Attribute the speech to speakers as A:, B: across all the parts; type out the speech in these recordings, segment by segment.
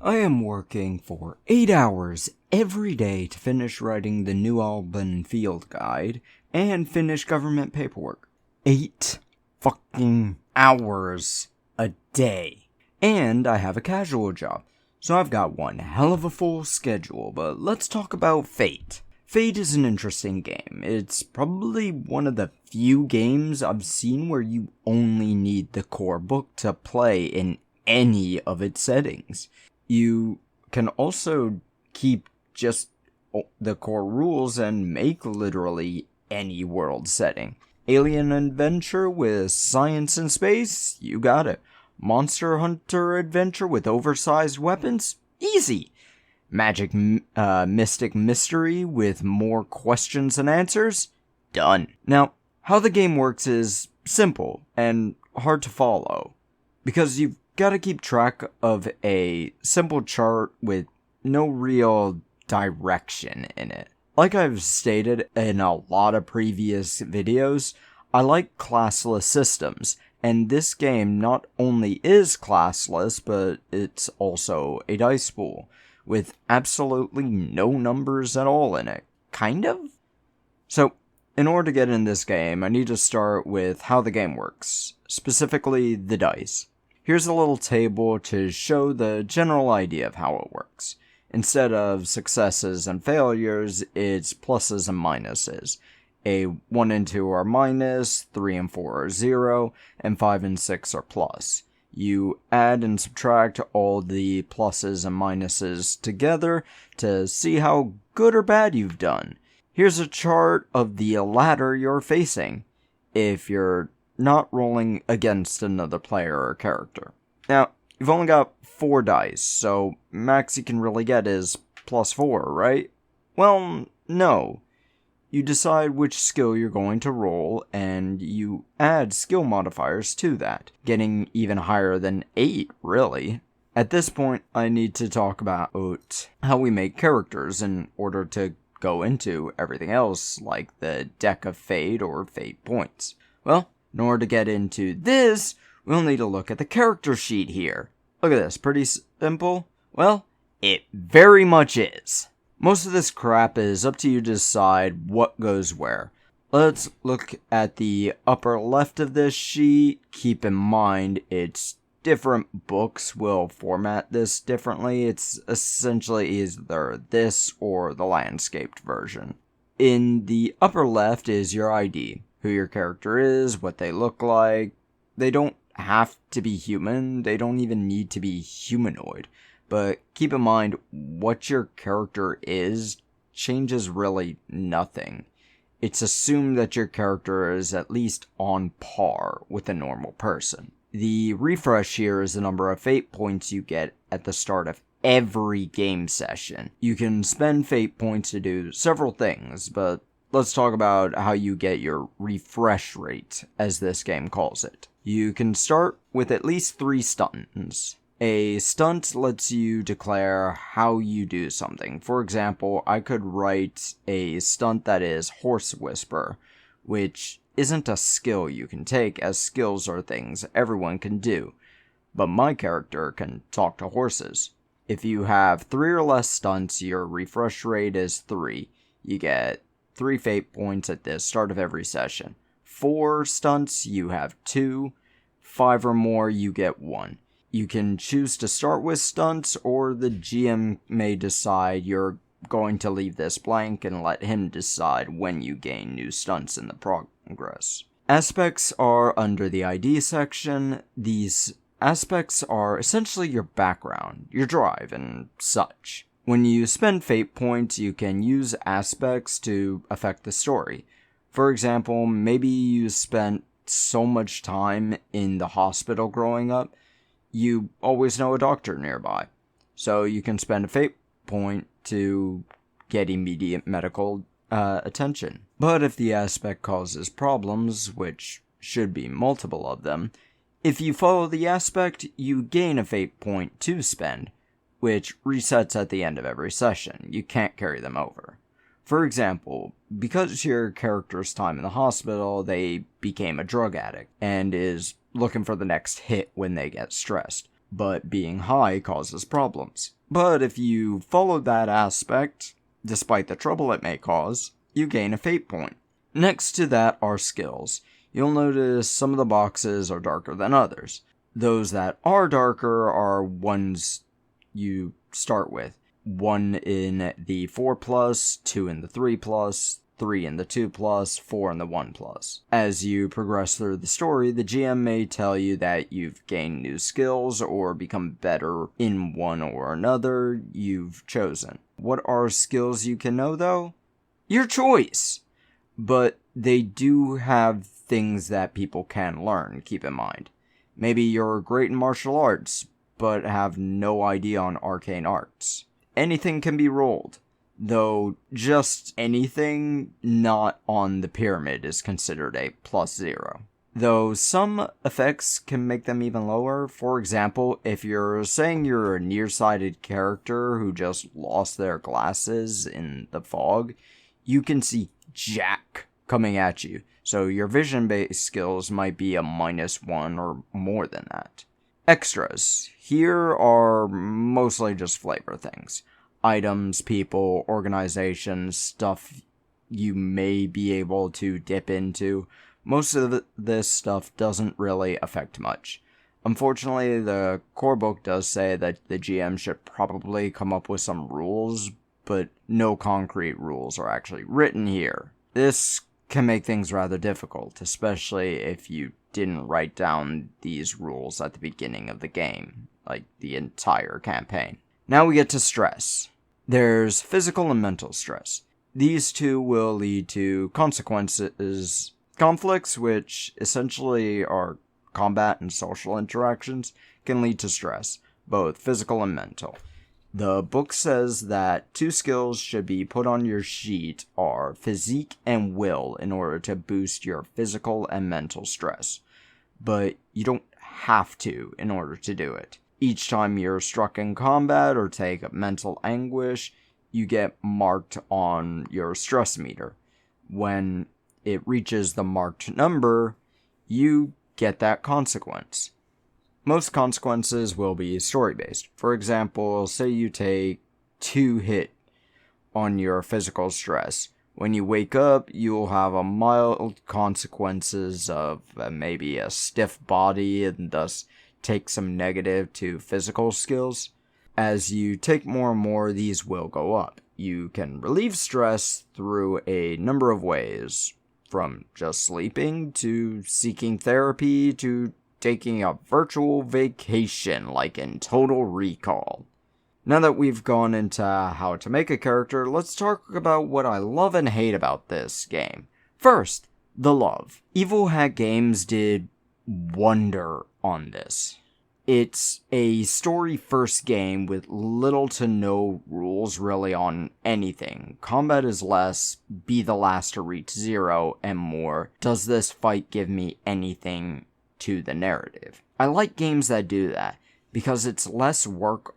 A: I am working for 8 hours every day to finish writing the New Albin Field Guide and finish government paperwork. 8 fucking hours a day. And I have a casual job, so I've got one hell of a full schedule, but let's talk about Fate. Fate is an interesting game. It's probably one of the few games I've seen where you only need the core book to play in any of its settings. You can also keep just the core rules and make literally any world setting. Alien adventure with science and space? You got it. Monster hunter adventure with oversized weapons? Easy. Magic mystic mystery with more questions than answers? Done. Now, how the game works is simple and hard to follow, because you've got to keep track of a simple chart with no real direction in it. Like I've stated in a lot of previous videos, I like classless systems, and this game not only is classless, but it's also a dice pool, with absolutely no numbers at all in it. Kind of? So, in order to get in this game, I need to start with how the game works, specifically the dice. Here's a little table to show the general idea of how it works. Instead of successes and failures, it's pluses and minuses. A 1 and 2 are minus, 3 and 4 are 0, and 5 and 6 are plus. You add and subtract all the pluses and minuses together to see how good or bad you've done. Here's a chart of the ladder you're facing, if you're not rolling against another player or character. Now, you've only got 4 dice, so max you can really get is plus 4, right? Well, no. You decide which skill you're going to roll, and you add skill modifiers to that, getting even higher than 8, really. At this point, I need to talk about how we make characters in order to go into everything else, like the deck of fate or fate points. Well, in order to get into this, we'll need to look at the character sheet here. Look at this, pretty simple? Well, it very much is. Most of this crap is up to you to decide what goes where. Let's look at the upper left of this sheet. Keep in mind, it's different books will format this differently. It's essentially either this or the landscaped version. In the upper left is your ID, who your character is, what they look like. They don't have to be human, they don't even need to be humanoid. But keep in mind, what your character is changes really nothing. It's assumed that your character is at least on par with a normal person. The refresh here is the number of fate points you get at the start of every game session. You can spend fate points to do several things, but let's talk about how you get your refresh rate, as this game calls it. You can start with at least 3 stunts. A stunt lets you declare how you do something. For example, I could write a stunt that is Horse Whisper, which isn't a skill you can take, as skills are things everyone can do. But my character can talk to horses. If you have 3 or less stunts, your refresh rate is 3. You get 3 fate points at the start of every session. 4 stunts, you have 2. 5 or more, you get 1. You can choose to start with stunts, or the GM may decide you're going to leave this blank and let him decide when you gain new stunts in the progress. Aspects are under the ID section. These aspects are essentially your background, your drive, and such. When you spend fate points, you can use aspects to affect the story. For example, maybe you spent so much time in the hospital growing up, you always know a doctor nearby. So you can spend a fate point to get immediate medical attention. But if the aspect causes problems, which should be multiple of them, if you follow the aspect, you gain a fate point to spend, which resets at the end of every session. You can't carry them over. For example, because your character's time in the hospital, they became a drug addict and is looking for the next hit when they get stressed. but being high causes problems. But if you follow that aspect, despite the trouble it may cause, you gain a fate point. Next to that are skills. You'll notice some of the boxes are darker than others. Those that are darker are ones you start with. 1 in the 4+, 2 in the 3+, 3 in the 2+, 4 in the 1+. As you progress through the story, the GM may tell you that you've gained new skills or become better in one or another you've chosen. What are skills you can know, though? Your choice! But they do have things that people can learn, keep in mind. Maybe you're great in martial arts, but have no idea on arcane arts. Anything can be rolled, though just anything not on the pyramid is considered a +0. Though some effects can make them even lower. For example, if you're saying you're a nearsighted character who just lost their glasses in the fog, you can see jack coming at you. So your vision-based skills might be a -1 or more than that. Extras. Here are mostly just flavor things. Items, people, organizations, stuff you may be able to dip into. Most of this stuff doesn't really affect much. Unfortunately, the core book does say that the GM should probably come up with some rules, but no concrete rules are actually written here. This can make things rather difficult, especially if you didn't write down these rules at the beginning of the game, like the entire campaign. Now we get to stress. There's physical and mental stress. These two will lead to consequences. Conflicts, which essentially are combat and social interactions, can lead to stress, both physical and mental. The book says that 2 skills should be put on your sheet are physique and will in order to boost your physical and mental stress. But you don't have to in order to do it. Each time you're struck in combat or take mental anguish, you get marked on your stress meter. When it reaches the marked number, you get that consequence. Most consequences will be story-based. For example, say you take 2 hit on your physical stress. When you wake up, you'll have a mild consequences of maybe a stiff body and thus take some negative to physical skills. As you take more and more, these will go up. You can relieve stress through a number of ways, from just sleeping to seeking therapy to taking a virtual vacation like in Total Recall. Now that we've gone into how to make a character, let's talk about what I love and hate about this game. First, the love. Evil Hat Games did wonder on this. It's a story-first game with little to no rules really on anything. Combat is less, be the last to reach 0, and more. Does this fight give me anything to the narrative? I like games that do that, because it's less work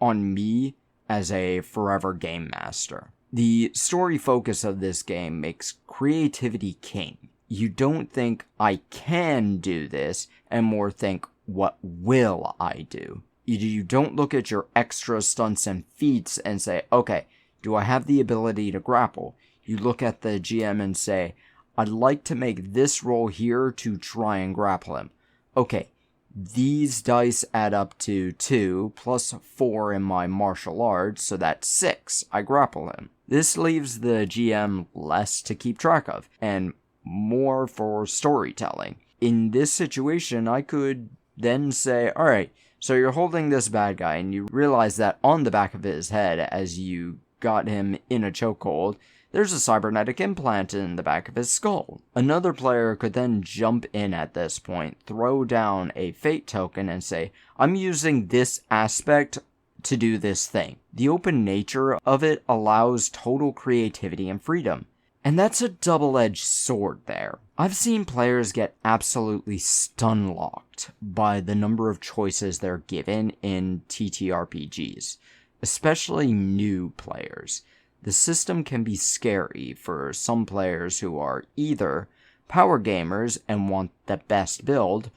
A: on me as a forever game master. The story focus of this game makes creativity king. You don't think, I can do this, and more think, what will I do? You don't look at your extra stunts and feats and say, okay, do I have the ability to grapple? You look at the GM and say, I'd like to make this roll here to try and grapple him. Okay, these dice add up to 2 plus 4 in my martial arts, so that's 6. I grapple him. This leaves the GM less to keep track of, and more for storytelling. In this situation, I could then say, alright, so you're holding this bad guy, and you realize that on the back of his head, as you got him in a chokehold, there's a cybernetic implant in the back of his skull. Another player could then jump in at this point, throw down a fate token, and say, I'm using this aspect to do this thing. The open nature of it allows total creativity and freedom. And that's a double-edged sword there. I've seen players get absolutely stun-locked by the number of choices they're given in TTRPGs, especially new players. The system can be scary for some players who are either power gamers and want the best build,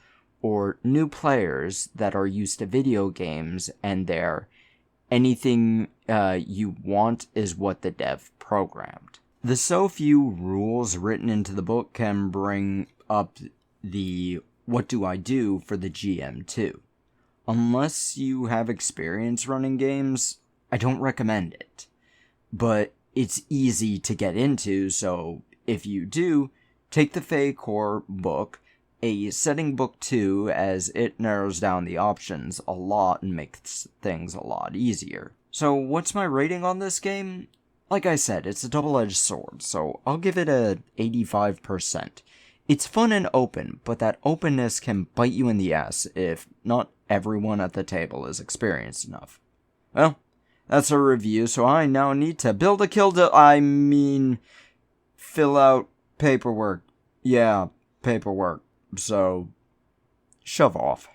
A: or new players that are used to video games and their anything you want is what the dev programmed. The so few rules written into the book can bring up the what do I do for the GM too. Unless you have experience running games, I don't recommend it. But it's easy to get into, so if you do, take the Fey Core book, a setting book too, as it narrows down the options a lot and makes things a lot easier. So what's my rating on this game? Like I said, it's a double-edged sword, so I'll give it a 85%. It's fun and open, but that openness can bite you in the ass if not everyone at the table is experienced enough. Well, that's a review, so I now need to build a fill out paperwork. Yeah, paperwork. So, shove off.